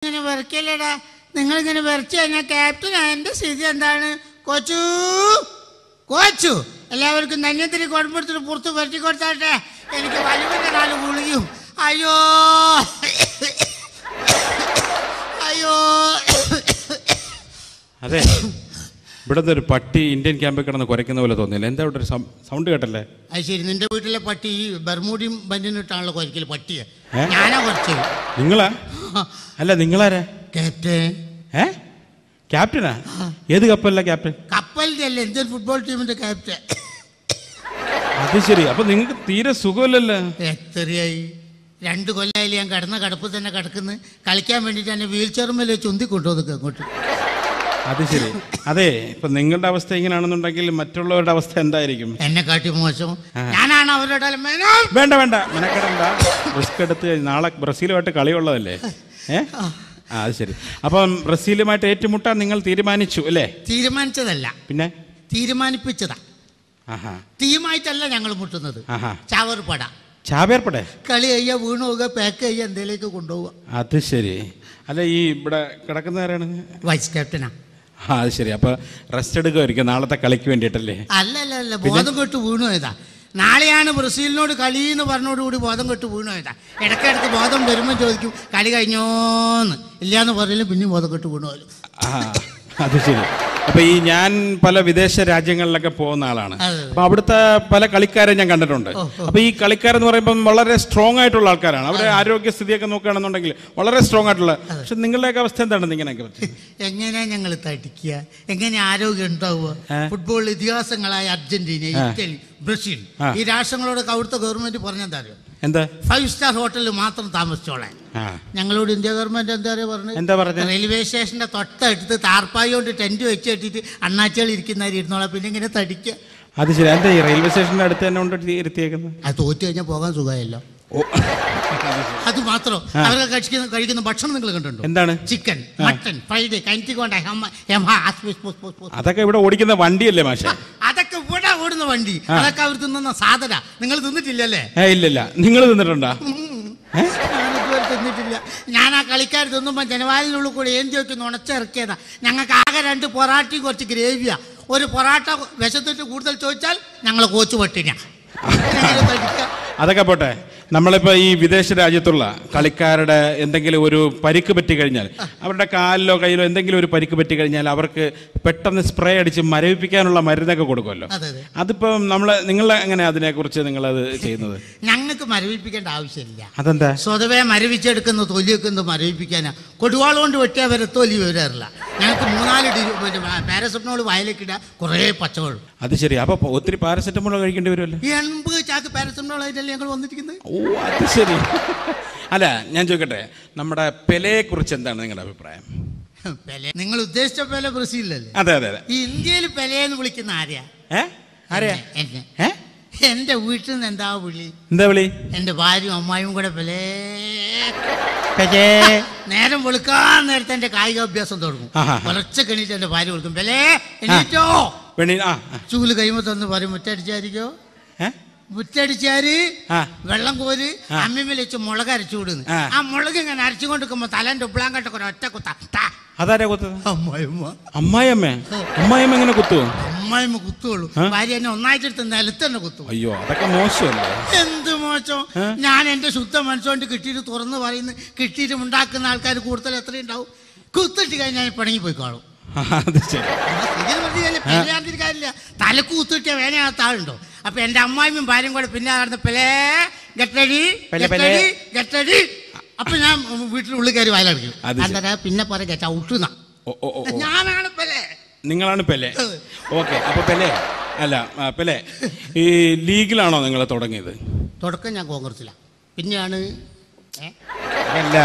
ഇങ്ങനെ വെറുക്കല്ലേടാ, നിങ്ങളിങ്ങനെ വെറുച്ചു കഴിഞ്ഞാൽ ക്യാപ്റ്റൻ എൻ്റെ സ്ഥിതി എന്താണ്? കോച്ചു കോച്ചു എല്ലാവർക്കും നന്യത്തിന് കുഴപ്പത്തിന് പുറത്ത് വെറുറ്റി കൊടുത്താട്ടെ. എനിക്ക് വലിവിൻ്റെ 4 ഗുളികയും. അയ്യോ അയ്യോ. അതെ, ഇവിടുത്തെ ഒരു പട്ടി ഇന്ത്യൻ ക്യാമ്പിൽ കിടന്ന് കുരയ്ക്കുന്ന പോലെ തോന്നില്ല. എന്താ ഇവിടെ ഒരു സൗണ്ട് കേട്ടല്ലേ? അത് ശരി, നിന്റെ വീട്ടിലെ പട്ടി ഈ ബർമൂഡിയും ബന്ധിട്ടാണല്ലോ കുരയ്ക്കല് പട്ടിയെ? ഞാനാ കുറച്ചത്. നിങ്ങളാ? അല്ല, നിങ്ങളാരാ? ക്യാപ്റ്റൻ. ക്യാപ്റ്റനാ? ഏത് കപ്പലിലാ ക്യാപ്റ്റൻ? കപ്പലിന്റെ അല്ല, ഇന്ത്യൻ ഫുട്ബോൾ ടീമിന്റെ ക്യാപ്റ്റൻ. അത് ശരി. അപ്പൊ നിങ്ങൾക്ക് തീരെ സുഖമില്ലല്ലോ. എത്രയായി? 2 കൊല്ലമായില്ലേ ഞാൻ കിടന്ന കിടപ്പ് തന്നെ കിടക്കുന്നു. കളിക്കാൻ വേണ്ടിട്ട് എന്നെ വീൽ ചെയർമേലെ ചുന്തി കൊണ്ടുവന്നൊക്കെ അങ്ങോട്ട്. അത് ശരി. അതെ, ഇപ്പൊ നിങ്ങളുടെ അവസ്ഥ ഇങ്ങനെയാണെന്നുണ്ടെങ്കിൽ മറ്റുള്ളവരുടെ അവസ്ഥ എന്തായിരിക്കും? എന്നെ കാട്ടി മോശം. ഞാനാണ് അവരുടെ വേണ്ട വേണ്ട, മെനക്കെടണ്ട. റിസ്ക് എടുത്ത് നാളെ ബ്രസീലുമായിട്ട് കളിയുള്ളതല്ലേ? അത് ശരി. അപ്പം ബ്രസീലുമായിട്ട് ഏറ്റുമുട്ടാൻ നിങ്ങൾ തീരുമാനിച്ചു അല്ലേ? തീരുമാനിച്ചതല്ല, പിന്നെ തീരുമാനിപ്പിച്ചതാ. ടീമായിട്ടല്ല ഞങ്ങൾ മുട്ടുന്നത്. ചാവേർപ്പട. ചാവേർപ്പട? കളി കഴിയാ വീണു പോവുക, പാക്ക് ചെയ്യാ, എന്തേലേക്ക് കൊണ്ടുപോവുക. അത് ശരി. അല്ല, ഈ ഇവിടെ കിടക്കുന്നവരാണ്? വൈസ് ക്യാപ്റ്റനാ. അത് ശരി. അപ്പൊ റെസ്റ്റ് എടുക്കുമായിരിക്കും നാളത്തെ കളിക്ക് വേണ്ടിയിട്ടല്ലേ? അല്ല അല്ല അല്ല, ബോധം കെട്ട് വീണു പോയതാ. നാളെയാണ് ബ്രസീലിനോട് കളി എന്ന് പറഞ്ഞോടുകൂടി ബോധം കെട്ട് വീണു പോയതാ. ഇടയ്ക്കിടയ്ക്ക് ബോധം വരുമ്പോൾ ചോദിക്കും കളി കഴിഞ്ഞോന്ന്. ഇല്ലാന്ന് പറയലും പിന്നെയും ബോധം കെട്ട് വീണു പോലും. അത് ശരി. അപ്പൊ ഈ ഞാൻ പല വിദേശ രാജ്യങ്ങളിലൊക്കെ പോകുന്ന ആളാണ്. അപ്പൊ അവിടുത്തെ പല കളിക്കാരെ ഞാൻ കണ്ടിട്ടുണ്ട്. അപ്പൊ ഈ കളിക്കാരെന്ന് പറയുമ്പോൾ വളരെ സ്ട്രോങ് ആയിട്ടുള്ള ആൾക്കാരാണ്. അവരുടെ ആരോഗ്യസ്ഥിതിയൊക്കെ നോക്കുകയാണെന്നുണ്ടെങ്കിൽ വളരെ സ്ട്രോങ് ആയിട്ടുള്ള. പക്ഷെ നിങ്ങളുടെയൊക്കെ അവസ്ഥ എന്താണ്? ഇങ്ങനെയൊക്കെ എങ്ങനെയാ ഞങ്ങൾ തടിക്കുക? എങ്ങനെ ആരോഗ്യം ഉണ്ടാവുക? ഫുട്ബോൾ ഇതിഹാസങ്ങളായ അർജന്റീന, ഇറ്റലി, ബ്രസീൽ ഈ രാഷ്ട്രങ്ങളോടൊക്കെ അവിടുത്തെ ഗവൺമെന്റ് പറഞ്ഞെന്താ അറിയോ? എന്താ? 5 സ്റ്റാർ ഹോട്ടലിൽ മാത്രം താമസിച്ചോളാൻ. ഞങ്ങളോട് ഇന്ത്യ ഗവൺമെന്റ് എന്താ പറഞ്ഞത്? റെയിൽവേ സ്റ്റേഷന്റെ തൊട്ടടുത്ത് താർപ്പായി കൊണ്ട് ടെന്റ് വെച്ച് കെട്ടിട്ട് അണ്ണാച്ചികൾ ഇരിക്കുന്നവർ ഇരുന്നോളാം. പിന്നെ ഇങ്ങനെ തടിക്കുക. അത് ശരി. എന്താ ഈ റെയിൽവേ സ്റ്റേഷന്റെ അടുത്ത് തന്നെ കൊണ്ട് ഇരുത്തിയേക്കുന്നത്? അത് തോറ്റു കഴിഞ്ഞാൽ പോകാൻ സുഖമായല്ലോ. അത് മാത്രം. അവരൊക്കെ കഴിക്കുന്ന ഭക്ഷണം നിങ്ങൾ കണ്ടിട്ടുണ്ടോ? എന്താണ്? ചിക്കൻ, മട്ടൻ, ഫ്രൈഡ്, അതൊക്കെ ഇവിടെ ഓടിക്കുന്ന വണ്ടിയല്ലേ മാഷെ? അതൊക്കെ ഇവിടെ ഓടുന്ന വണ്ടി. അതൊക്കെ അവർ തിന്നുന്ന സാധന. നിങ്ങൾ തിന്നിട്ടില്ലല്ലേ? ഇല്ലില്ല. നിങ്ങൾ തിന്നിട്ടുണ്ടോ? ഞാനിതുവരെ തിന്നിട്ടില്ല. ഞാൻ ആ കളിക്കാർ തിന്നുമ്പോൾ ജനവാലിനുള്ളിൽ കൂടെ ഏന്തി വെച്ച് നുണച്ചിറക്കിയതാ. ഞങ്ങൾക്ക് ആകെ 2 പൊറാട്ടയും കുറച്ച് ഗ്രേവിയാ. ഒരു പൊറാട്ട വിശത്തിട്ട് കൂടുതൽ ചോദിച്ചാൽ ഞങ്ങൾ കോച്ച് പട്ടിനാ. അതൊക്കെ പോട്ടെ. നമ്മളിപ്പോൾ ഈ വിദേശ രാജ്യത്തുള്ള കളിക്കാരുടെ എന്തെങ്കിലും ഒരു പരിക്ക് പറ്റി കഴിഞ്ഞാൽ, അവരുടെ കാലിലോ കയ്യിലോ എന്തെങ്കിലും ഒരു പരിക്ക് പറ്റി കഴിഞ്ഞാൽ അവർക്ക് പെട്ടെന്ന് സ്പ്രേ അടിച്ച് മരവിപ്പിക്കാനുള്ള മരുന്നൊക്കെ കൊടുക്കുമല്ലോ. അതിപ്പം നിങ്ങൾ എങ്ങനെ അതിനെക്കുറിച്ച് നിങ്ങളത് ചെയ്യുന്നത്? ഞങ്ങൾക്ക് മരവിപ്പിക്കേണ്ട ആവശ്യമില്ല. അതെന്താ? സ്വതവേ മരവിച്ചെടുക്കുന്ന തൊലിയൊക്കെ മരവിപ്പിക്കാനാ. കൊടുവാൾ കൊണ്ട് വെട്ടിയാൽ വരെ തൊലി വരാറില്ല. ഞങ്ങൾക്ക് 3-4 പാരസെറ്റമോൾ വയലേക്കിട, കുറേ പച്ചവെള്ളം. അത് ശരി. അപ്പൊ ഒത്തിരി പാരസെറ്റമോൾ കഴിക്കേണ്ടി വരുമല്ലോ. 80 ചാക്ക് പാരസെറ്റമോൾ ആയിട്ടല്ലേ ഞങ്ങൾ വന്നിരിക്കുന്നത്. അത് ശരി. അല്ല, ഞാൻ ചോദിക്കട്ടെ, നമ്മുടെ പെലെയെ കുറിച്ച് എന്താണ് നിങ്ങളുടെ അഭിപ്രായം? പെലെ? നിങ്ങൾ ഉദ്ദേശിച്ച പെലെ ബ്രസീലല്ലേ? അതെ അതെ അതെ. ഈ ഇന്ത്യയിൽ പെലെന്ന് വിളിക്കുന്ന ആരെയാ? എന്നെ. എന്റെ വീട്ടിൽ നിന്ന് എന്താ വിളി? എന്താ വിളി? എന്റെ ഭാര്യയും അമ്മായും കൂടെ പെലേ. നേരം വെളുക്കാൻ നേരത്തെ എന്റെ കായിക അഭ്യാസം തുടങ്ങും. പുലർച്ചെ എണീറ്റ് എന്റെ ഭാര്യ വിളിക്കും, പെലേ എണീറ്റോ. ചൂല് കൈമ തന്ന് പറയും, മുറ്റടിച്ചായിരിക്കോ? മുറ്റടിച്ചാര് വെള്ളം കോര് അമ്മിമ്മ വെച്ച് മുളക് അരച്ചു വിടുന്നു. ആ മുളക് ഇങ്ങനെ അരച്ചുകൊണ്ട് നിൽക്കുമ്പോ തലേന്റെ ഉപ്പിളാങ്കട്ടൊക്കെ ഒറ്റ കുത്ത. അതാരാ കുത്തത്? അമ്മായിമ്മ എങ്ങനെ കുത്തുവോ? അമ്മായിമ്മ കുത്തുള്ളൂ. ഭാര്യ എന്നെ ഒന്നായിട്ടെടുത്ത് നിലത്ത് തന്നെ കുത്തും. അയ്യോ, അതൊക്കെ മോശമല്ലേ? എന്ത് മോശം? ഞാൻ എന്റെ ശുദ്ധ മനസ്സുകൊണ്ട് കിട്ടിയിട്ട് തുറന്ന് പറയുന്നു. കിട്ടിയിട്ട് ഉണ്ടാക്കുന്ന ആൾക്കാർ കൂടുതൽ എത്രയുണ്ടാവും? കുത്തിട്ട് കഴിഞ്ഞാൽ പിണങ്ങി പോയി കാണും. കാര്യമില്ല. തലക്ക് കുത്തിട്ടിയ വേനയാത്ത ആളുണ്ടോ? അപ്പൊ എന്റെ അമ്മായിയും ഭാര്യയും കൂടെ പിന്നെ നടന്ന പെലേ ഗട്ടടി ഗട്ടടി. അപ്പൊ ഞാൻ വീട്ടിനുള്ളിൽ കയറി വയലടിക്കും. അന്നേരം പിന്നെ പറയാ ചവിട്ടുന്ന ഞാനാണ് പെലെ. നിങ്ങളാണ് പെലെ. ഓക്കെ. അപ്പൊ പെലെ പെലെ ഈ ലീഗിലാണോ നിങ്ങൾ തുടങ്ങിയത്? തുടക്കം ഞാൻ കോൺഗ്രസിലാണ്. പിന്നെയാണ് അല്ല,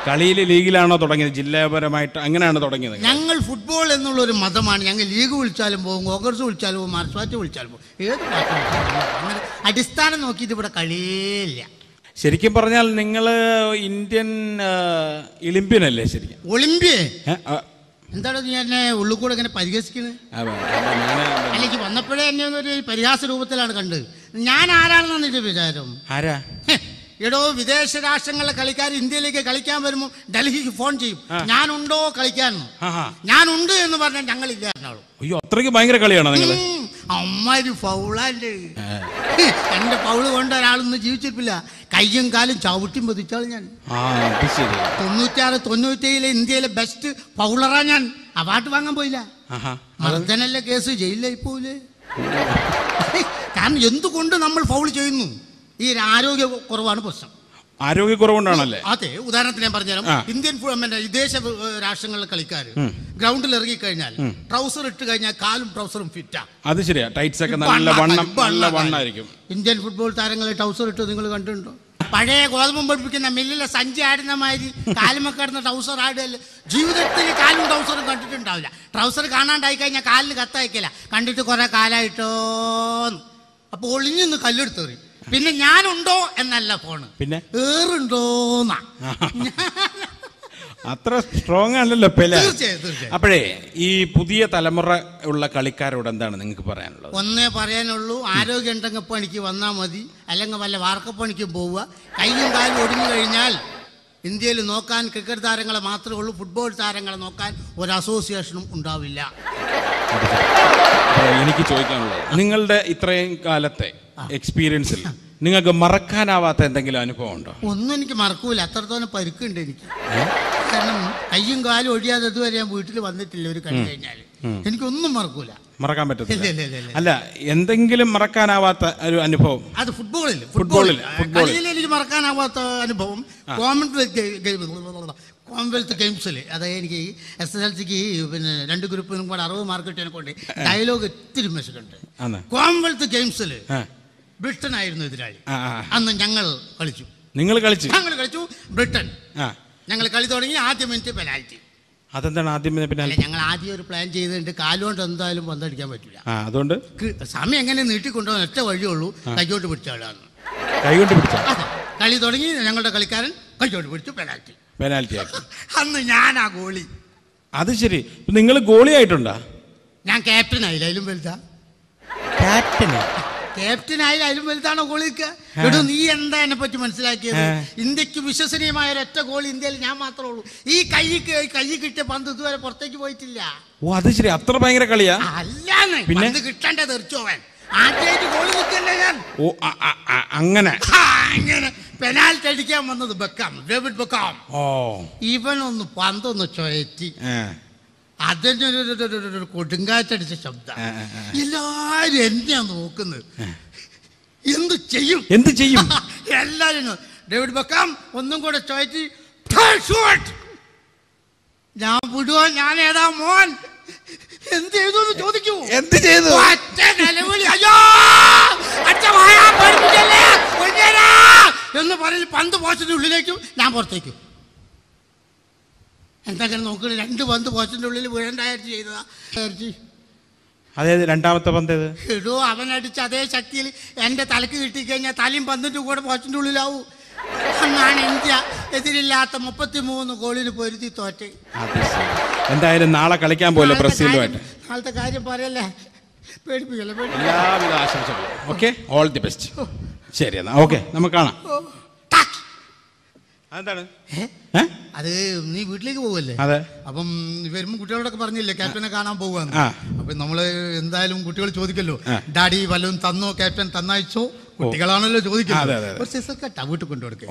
കളിയിൽ ലീഗിലാണോ തുടങ്ങിയത്? ജില്ലാപരമായിട്ട് അങ്ങനെയാണ് തുടങ്ങിയത്? ഞങ്ങൾ ഫുട്ബോൾ എന്നുള്ളൊരു മതമാണ്. ഞങ്ങൾ ലീഗ് വിളിച്ചാലും പോകും, കോൺഗ്രസ് വിളിച്ചാലും പോകും, മാർക്സ് പാർട്ടി വിളിച്ചാലും പോകും, ഏത് പാർട്ടി വിളിച്ചാലും. അങ്ങനെ അടിസ്ഥാനം നോക്കിയിട്ട് ഇവിടെ കളിയില്ല. ശരിക്കും പറഞ്ഞാൽ നിങ്ങൾ ഇന്ത്യൻ ഒളിമ്പ്യനല്ലേ? ശരിക്കും ഒളിമ്പ്യൻ എന്താണ് നീ എന്നെ ഉള്ളിൽ കൂടെ ഇങ്ങനെ പരിഹസിക്കുന്നത്? അല്ലെങ്കിൽ വന്നപ്പോഴേ എന്നെ ഒരു പരിഹാസ രൂപത്തിലാണ് കണ്ടത്. ഞാൻ ആരാണെന്നാണ് നിന്റെ വിചാരം? എടോ വിദേശ രാഷ്ട്രങ്ങളിലെ കളിക്കാർ ഇന്ത്യയിലേക്ക് കളിക്കാൻ വരുമ്പോൾ ഡൽഹിക്ക് ഫോൺ ചെയ്യും, ഞാനുണ്ടോ കളിക്കാൻ. ഞാനുണ്ട് എന്ന് പറഞ്ഞാൽ ഞങ്ങളില്ല എന്നാളൂ. അയ്യോ, അത്രയ്ക്ക് ഭയങ്കര കളിയാണോ നിങ്ങൾ? അമ്മാരി ഫൗളാണ്ട്. എന്റെ ഫൗള് കൊണ്ട് ഒരാളൊന്നും ജീവിച്ചിട്ടില്ല. കയ്യും കാലും ചവിട്ടിയും പതിച്ചാൾ ഞാൻ. 96-97 ഇന്ത്യയിലെ ബെസ്റ്റ് ഫൗളറാ ഞാൻ. അവാർഡ് വാങ്ങാൻ പോയില്ല. മർദ്ദനല്ല കേസ്, ജയിലിലായി പോയില്ലേ. കാരണം എന്തുകൊണ്ട് നമ്മൾ ഫൗൾ ചെയ്യുന്നു? ഈ ആരോഗ്യ കുറവാണ് പ്രശ്നം. ആരോഗ്യക്കുറവുകൊണ്ടാണല്ലേ? അതെ. ഉദാഹരണത്തിന് ഞാൻ പറഞ്ഞുതരാം. ഇന്ത്യൻ വിദേശ രാഷ്ട്രങ്ങളിലെ കളിക്കാർ ഗ്രൗണ്ടിൽ ഇറങ്ങി കഴിഞ്ഞാൽ ട്രൗസർ ഇട്ട് കഴിഞ്ഞാൽ കാലും ട്രൗസറും ഫിറ്റാ. അത് ശരിയാ. ടൈറ്റ്സ് ഒക്കെ നല്ല വണ്ണായിരിക്കും. ഇന്ത്യൻ ഫുട്ബോൾ താരങ്ങളെ ട്രൗസർ ഇട്ട് നിങ്ങൾ കണ്ടിട്ടുണ്ടോ? പഴയ ഗോതമ്പം പഠിപ്പിക്കുന്ന മില്ലിലെ സഞ്ചി ആടുന്ന മാതിരി കാലുമൊക്കെ ട്രൗസർ ആടുകയല്ലേ. ജീവിതത്തിൽ കാലും ട്രൗസറും കണ്ടിട്ടുണ്ടാവില്ല. ട്രൗസർ കാണാണ്ടായി കഴിഞ്ഞാൽ കാലിന് കത്തയക്കില്ല. കണ്ടിട്ട് കുറെ കാലായിട്ടോന്ന്. അപ്പൊ ഒളിഞ്ഞൊന്ന് കല്ലെടുത്തേറി. പിന്നെ ഞാനുണ്ടോ എന്നല്ല ഫോണ്, പിന്നെ ഏറുണ്ടോന്നാ. അത്ര സ്ട്രോങ് ആണല്ലോ പെലെ. അപ്പോഴേ ഈ പുതിയ തലമുറ ഉള്ള കളിക്കാരോട് എന്താണ് നിങ്ങൾക്ക് പറയാനുള്ളത്? ഒന്നേ പറയാനുള്ളൂ, ആരോഗ്യം ഉണ്ടെങ്കിൽ പണിക്ക് വന്നാൽ മതി. അല്ലെങ്കിൽ വല്ല വാർക്കപ്പണിക്ക് പോവുക. കയ്യും കാലും ഒടിഞ്ഞു കഴിഞ്ഞാൽ ഇന്ത്യയിൽ നോക്കാൻ ക്രിക്കറ്റ് താരങ്ങളെ മാത്രമേ ഉള്ളൂ. ഫുട്ബോൾ താരങ്ങളെ നോക്കാൻ ഒരു അസോസിയേഷനും ഉണ്ടാവില്ല. എനിക്ക് ചോദിക്കാനുള്ളത്, നിങ്ങളുടെ ഇത്രയും കാലത്തെ എക്സ്പീരിയൻസിൽ നിങ്ങൾക്ക് മറക്കാനാവാത്ത എന്തെങ്കിലും അനുഭവം ഉണ്ടോ? ഒന്നും എനിക്ക് മറക്കൂല. അത്രത്തോളം പരുക്കുണ്ട് എനിക്ക്. കാരണം കയ്യും കാലും ഒഴിയാതെ ഇതുവരെ ഞാൻ വീട്ടിൽ വന്നിട്ടില്ല. ഒരു കളി കഴിഞ്ഞാൽ എനിക്കൊന്നും മറക്കൂല, മറക്കാൻ പറ്റത്തില്ല. അല്ല, എന്തെങ്കിലും മറക്കാനാവാത്ത ഒരു അനുഭവം? അത് ഫുട്ബോളിൽ എനിക്ക് മറക്കാനാവാത്ത അനുഭവം കോമൺവെൽത്ത് ഗെയിംസിൽ. അതായത് എനിക്ക് SSLCക്ക് പിന്നെ 2 ഗ്രൂപ്പിനും കൂടെ 60 മാർക്ക് കിട്ടിയതിനെ കൊണ്ട് ഡയലോഗ് ഒത്തിരി മെസ്സുണ്ട്. കോമൺവെൽത്ത് ഗെയിംസിൽ ബ്രിട്ടൻ ആയിരുന്നു എതിരാളി. അന്ന് ഞങ്ങൾ കളിച്ചു. ഞങ്ങൾ കളിച്ചു ബ്രിട്ടൻ. ഞങ്ങൾ കളി തുടങ്ങി. ആദ്യ മിനിറ്റ് പെനാൽറ്റി. അതെന്താണ് ആദ്യം പെനാൽറ്റി? ഞങ്ങൾ ആദ്യം ഒരു പ്ലാൻ ചെയ്തിട്ടുണ്ട്. കാലുകൊണ്ട് എന്തായാലും പന്തടിക്കാൻ പറ്റില്ല. അതുകൊണ്ട് സമയം എങ്ങനെ നീട്ടിക്കൊണ്ടുപോകാൻ ഒറ്റ വഴിയുള്ളൂ, കൈകൊണ്ട് പിടിച്ച ആളാണ്. കൈകൊണ്ട് പിടിച്ച കളി തുടങ്ങി. ഞങ്ങളുടെ കളിക്കാരൻ കൈകൊണ്ട് പിടിച്ചു, പെനാൽറ്റി ആക്കി. അന്ന് ഞാനാ ഗോളി. അത് ശരി. നിങ്ങൾ ഗോളി ആയിട്ടുണ്ടാ? ഞാൻ ക്യാപ്റ്റൻ ആയില്ല. അതിലും വലുതാ ക്യാപ്റ്റൻ ആയാലും അതിലും വലുതാണോ ഗോളിക്ക്? എടോ, നീ എന്താ എന്നെ പറ്റി മനസ്സിലാക്കിയത്? ഇന്ത്യക്ക് വിശ്വസനീയമായ ഒരൊറ്റ ഗോൾ ഇന്ത്യയിൽ ഞാൻ മാത്രമേ ഉള്ളൂ. ഈ കൈ കിട്ടിയ പന്ത് ഇതുവരെ പുറത്തേക്ക് പോയിട്ടില്ല. ഓ, അത് ശരി. അത്ര ഭയങ്കര കളിയാ? അല്ലാന്ന്. പന്ത് കിട്ടേണ്ട തെറിച്ചോവൻ. ആദ്യമായിട്ട് ഗോൾ നിൽക്കല്ലേ ഞാൻ. ഓ, അങ്ങനെ പെനാൽറ്റി അടിക്കാൻ വന്നത് ഡേവിഡ് ബെക്കാം. ഇവനൊന്ന് പന്തൊന്ന് ചുഴറ്റി അതിനൊരു കൊടുങ്കാറ്റടിച്ച ശബ്ദം. എല്ലാരും എന്നെയാ നോക്കുന്നത്. എന്ത് ചെയ്യും എല്ലാരും. ഡേവിഡ് ബെക്കാം ഒന്നും കൂടെ ചോദിച്ചു, ഞാൻ വിടുവോ? ഞാൻ ഏതാ മോൻ? എന്ത് ചെയ്തു എന്ന് ചോദിക്കൂ. എന്ത് ചെയ്തു? അയ്യോ എന്ന് പറഞ്ഞ് പന്ത് പോസ്റ്റിന്റെ ഉള്ളിലേക്കും ഞാൻ പുറത്തേക്കും. എന്തെങ്കിലും നോക്കണേ. 2 പന്ത് പോസ്റ്റിന്റെ ഉള്ളിൽ വീഴണ്ടായിട്ട് ചെയ്തതാ. അതായത് രണ്ടാമത്തെ പന്ത് ഇടോ, അവനടിച്ച് അതേ ശക്തിയിൽ എന്റെ തലക്ക് കിട്ടിക്കഴിഞ്ഞാൽ തലയും പന്തിന്റെ കൂടെ പോസ്റ്റിന്റെ ഉള്ളിലാവൂ. അന്നാണ് ഇന്ത്യ എതിരില്ലാത്ത 33 ഗോളിന് പൊരുത്തി തോറ്റ്. എന്തായാലും നാളെ കളിക്കാൻ പോലെ ബ്രസീലുമായിട്ട്. നാളത്തെ കാര്യം പറയല്ലേ, പേടിപ്പിക്കല്ലേ. എല്ലാവിധ ആശംസകളും. Okay, all the best. ശരി, എന്നാ ഓക്കെ, നമുക്ക് കാണാം. അതെന്താണ്? അത് നീ വീട്ടിലേക്ക് പോവല്ലേ? അതെ. അപ്പം വരുമ്പോ കുട്ടികളോടൊക്കെ പറഞ്ഞില്ലേ ക്യാപ്റ്റനെ കാണാൻ പോവാന്ന്. അപ്പൊ നമ്മള് എന്തായാലും കുട്ടികൾ ചോദിക്കല്ലോ, ഡാഡി വല്ലതും തന്നോ? ക്യാപ്റ്റൻ തന്നയച്ചോ? കുട്ടികളാണല്ലോ ചോദിക്കുന്നത്. ഒരു സിസർ കട്ടാ വീട്ടിൽ കൊണ്ടുകൊടുക്കുക.